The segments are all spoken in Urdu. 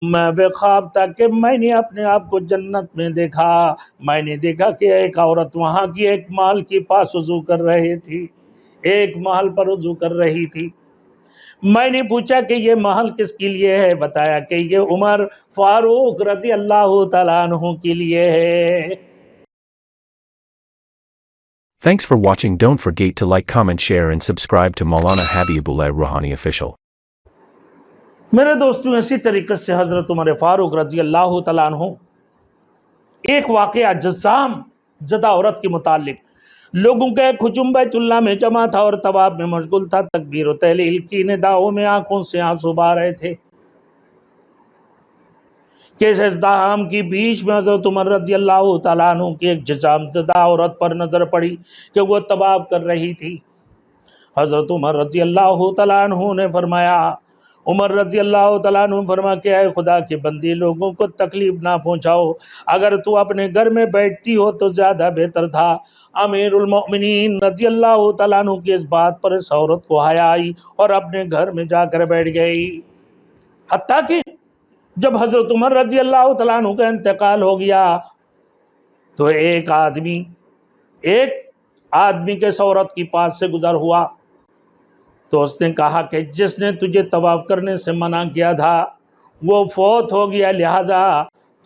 میں بے خواب تھا کہ میں نے اپنے آپ کو جنت میں دیکھا، میں نے دیکھا کہ ایک عورت وہاں کی ایک محل کے پاس وضو کر رہی تھی، ایک محل پر وضو کر رہی تھی۔ میں نے پوچھا کہ یہ محل کس کے لیے ہے؟ بتایا کہ یہ عمر فاروق رضی اللہ تعالیٰ عنہ کے لیے ہے۔ Thanks for watching. Don't forget to like, comment, share and subscribe to Maulana Habibullah Rouhani Official. میرے دوستوں، اسی طریقے سے حضرت عمر فاروق رضی اللہ تعالیٰ عنہ ایک واقعہ جسام زدہ عورت کے متعلق، لوگوں کا ایک ہجوم بیت اللہ میں جمع تھا اور طواف میں مشغول تھا، تکبیر و تحلیل کی نداؤں میں آنکھوں سے آنسو بہہ رہے تھے کہ اس ازدحام کی بیچ میں حضرت عمر رضی اللہ تعالیٰ عنہ کی ایک جسام زدہ عورت پر نظر پڑی کہ وہ طواف کر رہی تھی۔ حضرت عمر رضی اللہ تعالیٰ عنہ نے فرمایا، عمر رضی اللہ تعالیٰ عنہ فرما کہ اے خدا کے بندی، لوگوں کو تکلیف نہ پہنچاؤ، اگر تو اپنے گھر میں بیٹھتی ہو تو زیادہ بہتر تھا۔ امیر المؤمنین رضی اللہ تعالیٰ عنہ کی اس بات پر اس عورت کو حیا آئی اور اپنے گھر میں جا کر بیٹھ گئی۔ حتیٰ کہ جب حضرت عمر رضی اللہ تعالیٰ عنہ کا انتقال ہو گیا تو ایک آدمی کے اس عورت کی پاس سے گزر ہوا تو اس نے کہا کہ جس نے تجھے طواف کرنے سے منع کیا تھا وہ فوت ہو گیا، لہذا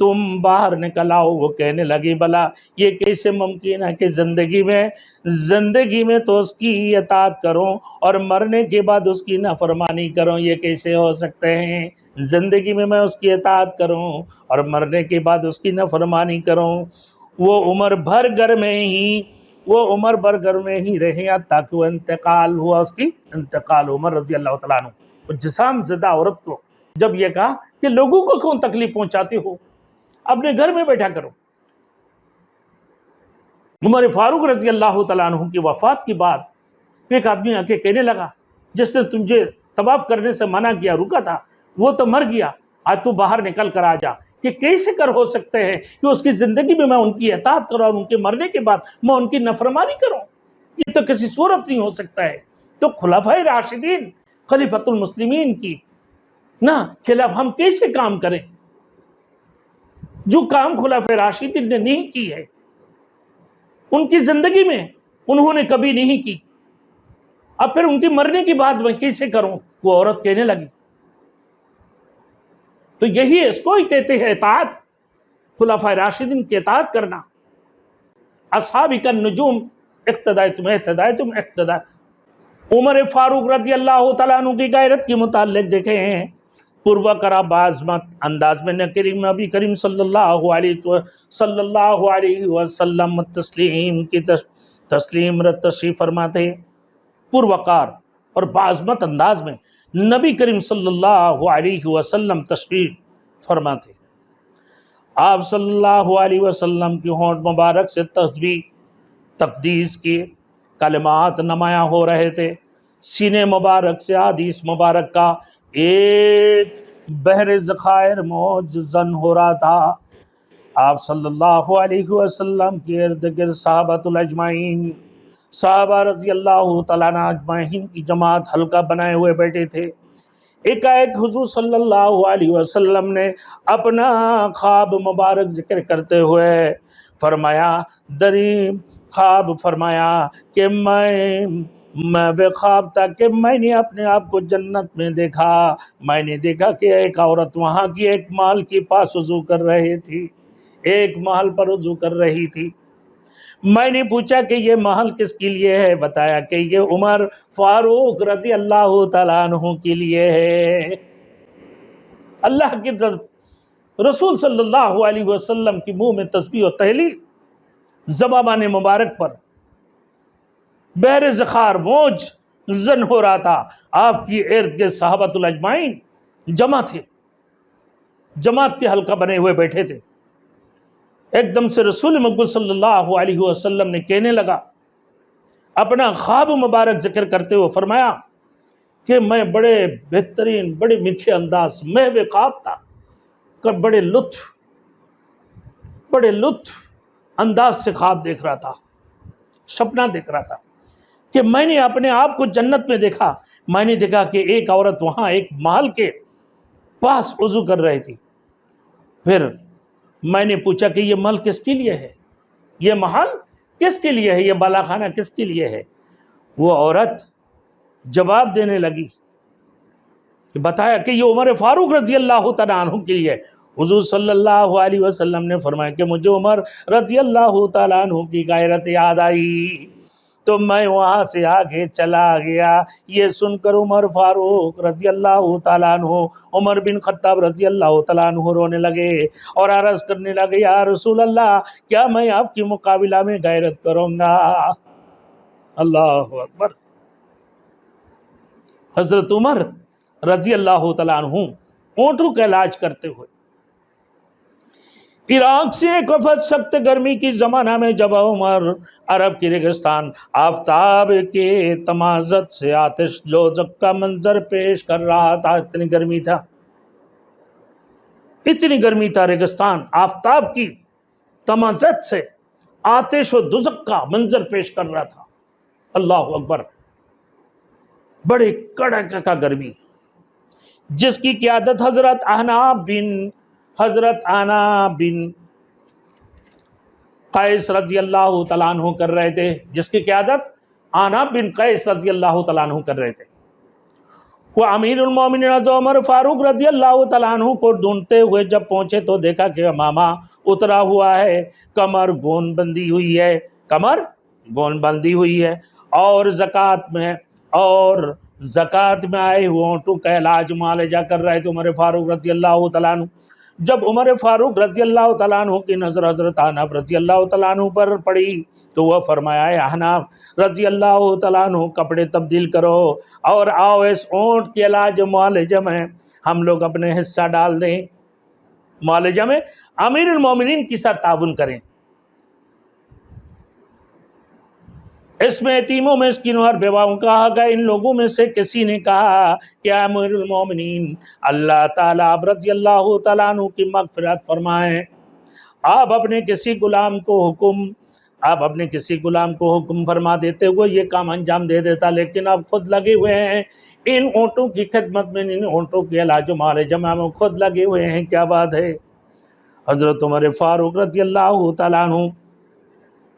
تم باہر نکل آؤ۔ وہ کہنے لگی بھلا یہ کیسے ممکن ہے کہ زندگی میں تو اس کی اطاعت کروں اور مرنے کے بعد اس کی نافرمانی کروں؟ یہ کیسے ہو سکتے ہیں؟ زندگی میں اس کی اطاعت کروں اور مرنے کے بعد اس کی نافرمانی کروں؟ وہ عمر بھر گھر میں ہی رہے تاکہ وہ انتقال ہوا، اس کی انتقال عمر رضی اللہ تعالیٰ عنہ۔ جسام زدہ عورت کو جب یہ کہا کہ لوگوں کو کیوں تکلیف پہنچاتے ہو، اپنے گھر میں بیٹھا کرو۔ عمر فاروق رضی اللہ تعالیٰ عنہ کی وفات کے بعد ایک آدمی آ کے کہنے لگا جس نے تجھے طواف کرنے سے منع کیا، رکا تھا، وہ تو مر گیا، آج تو باہر نکل کر آ جا۔ کہ کیسے کر ہو سکتے ہیں کہ اس کی زندگی میں ان کی اطاعت کروں اور ان کے مرنے کے بعد میں ان کی نافرمانی کروں؟ یہ تو کسی صورت نہیں ہو سکتا ہے۔ تو خلفائے راشدین، خلیفۃ المسلمین کی خلاف ہم کیسے کام کریں؟ جو کام خلفائے راشدین نے نہیں کی ہے، ان کی زندگی میں انہوں نے کبھی نہیں کی، اب پھر ان کی مرنے کے بعد میں کیسے کروں؟ وہ عورت کہنے لگی۔ تو یہی اس کو ہی کہتے ہیں اطاعت، خلفائے راشدین کی اطاعت کرنا۔ اصحاب النجوم اقتدیتم اہتدیتم اقتدا۔ عمر فاروق رضی اللہ تعالیٰ عنہ کی غیرت کے متعلق دیکھے ہیں، پروکرا بعظمت انداز میں نبی کریم صلی اللہ علیہ وسلم تسلیم تشریف فرماتے، پروکار اور بعظمت انداز میں نبی کریم صلی اللہ علیہ وسلم تشریف فرماتے۔ آپ صلی اللہ علیہ وسلم کی ہونٹ مبارک سے تسبیح تقدیس کی کلمات نمایاں ہو رہے تھے، سینے مبارک سے حدیث مبارک کا ایک بحر ذخائر موج زن ہو رہا تھا۔ آپ صلی اللہ علیہ وسلم کے ارد گرد صحابۃ الاجمعین، صحابہ رضی اللہ تعالیٰ عنہ اجمعین کی جماعت حلقہ بنائے ہوئے بیٹھے تھے۔ ایک حضور صلی اللہ علیہ وسلم نے اپنا خواب مبارک ذکر کرتے ہوئے فرمایا، دریم خواب فرمایا کہ میں بے خواب تھا کہ میں نے اپنے آپ کو جنت میں دیکھا، میں نے دیکھا کہ ایک عورت وہاں کی ایک محل کے پاس وضو کر رہی تھی، ایک محل پر وضو کر رہی تھی۔ میں نے پوچھا کہ یہ محل کس کے لیے ہے؟ بتایا کہ یہ عمر فاروق رضی اللہ تعالیٰ عنہ کے لیے ہے۔ اللہ کی رسول صلی اللہ علیہ وسلم کی منہ میں تسبیح و تحلیل زبان مبارک پر بحر ذخار موج زن ہو رہا تھا۔ آپ کی ارد گرد صحابۃ الاجمعین جمع تھے، جماعت کے حلقہ بنے ہوئے بیٹھے تھے۔ ایک دم سے رسول مقبول صلی اللہ علیہ وسلم نے کہنے لگا، اپنا خواب مبارک ذکر کرتے ہوئے فرمایا کہ میں بڑے بہترین، بڑے میٹھے انداز میں بے خواب تھا، بڑے لطف انداز سے خواب دیکھ رہا تھا، سپنا دیکھ رہا تھا کہ میں نے اپنے آپ کو جنت میں دیکھا۔ میں نے دیکھا کہ ایک عورت وہاں ایک محل کے پاس وضو کر رہی تھی، پھر میں نے پوچھا کہ یہ مال کس کے لیے ہے، یہ محل کس کے لیے ہے، یہ بالا خانہ کس کے لیے ہے؟ وہ عورت جواب دینے لگی، بتایا کہ یہ عمر فاروق رضی اللہ تعالیٰ عنہ کے لیے ہے۔ حضور صلی اللہ علیہ وسلم نے فرمایا کہ مجھے عمر رضی اللہ تعالیٰ عنہ کی غیرت یاد آئی تو میں وہاں سے آگے چلا گیا۔ یہ سن کر عمر فاروق رضی اللہ تعالیٰ عنہ، عمر بن خطاب رضی اللہ تعالیٰ عنہ رونے لگے اور عرض کرنے لگے، یا رسول اللہ، کیا میں آپ کے مقابلہ میں غیرت کروں گا؟ اللہ اکبر۔ حضرت عمر رضی اللہ تعالیٰ عنہ اونٹوں کا علاج کرتے ہوئے عراق سے ایک وفد سخت گرمی کی زمانہ میں جب عمر عرب کی ریگستان آفتاب کے تمازت سے آتش دوزخ کا منظر پیش کر رہا تھا، اتنی گرمی تھا، اتنی گرمی تھا، ریگستان آفتاب کی تمازت سے آتش و دوزخ کا منظر پیش کر رہا تھا۔ اللہ اکبر، بڑے کڑک کا گرمی، جس کی قیادت حضرت عناب بن قیس رضی اللہ تعالیٰ عنہ کر رہے تھے، جس کی قیادت عناب بن قیس رضی اللہ تعالیٰ عنہ کر رہے تھے۔ وہ امیر المومنین حضرت عمر فاروق رضی اللہ تعالیٰ عنہ کو ڈھونڈتے ہوئے جب پہنچے تو دیکھا کہ امامہ اترا ہوا ہے، کمر گون بندی ہوئی ہے، کمر گون بندی ہوئی ہے، اور زکوٰۃ میں آئے ہوئے اونٹوں کا علاج معالجہ کر رہے تھے عمر فاروق رضی اللہ تعالیٰ عنہ۔ جب عمر فاروق رضی اللہ تعالیٰ عنہ کی نظر حضرت عناب رضی اللہ تعالیٰ عنہ پر پڑی تو وہ فرمایا، اے عناب رضی اللہ تعالیٰ عنہ، کپڑے تبدیل کرو اور آؤ اس اونٹ کے علاج معالجہ میں ہم لوگ اپنے حصہ ڈال دیں، معالجہ میں امیر المومنین کے ساتھ تعاون کریں۔ اس میں یتیموں، مسکینوں اور بیواؤں کا حق ہے۔ ان لوگوں میں سے کسی نے کہا کہ امیر المومنین، اللہ تعالیٰ آپ رضی اللہ تعالیٰ عنہ کی مغفرت فرمائیں، آپ اپنے کسی غلام کو حکم فرما دیتے ہوئے یہ کام انجام دے دیتا، لیکن آپ خود لگے ہوئے ہیں ان اونٹوں کی خدمت میں، ان اونٹوں کے علاج و معالجہ میں ہم خود لگے ہوئے ہیں، کیا بات ہے؟ حضرت عمر فاروق رضی اللہ تعالیٰ عنہ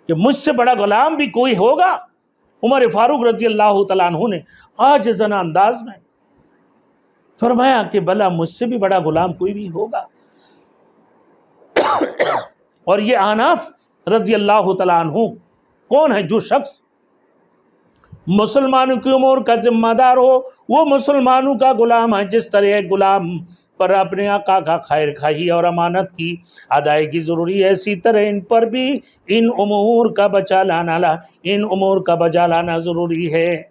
کہ مجھ سے بڑا غلام بھی کوئی ہوگا؟ عمر فاروق رضی اللہ تعالیٰ عنہ نے عاجزانہ انداز میں فرمایا کہ بلا مجھ سے بھی بڑا غلام کوئی بھی ہوگا۔ اور یہ عناف رضی اللہ تعالیٰ عنہ کون ہے؟ جو شخص مسلمانوں کی امور کا ذمہ دار ہو، وہ مسلمانوں کا غلام ہے۔ جس طرح ایک غلام پر اپنے آقا کا خیر خواہی اور امانت کی ادائیگی ضروری ہے، اسی طرح ان پر بھی ان امور کا بجا لانا ضروری ہے۔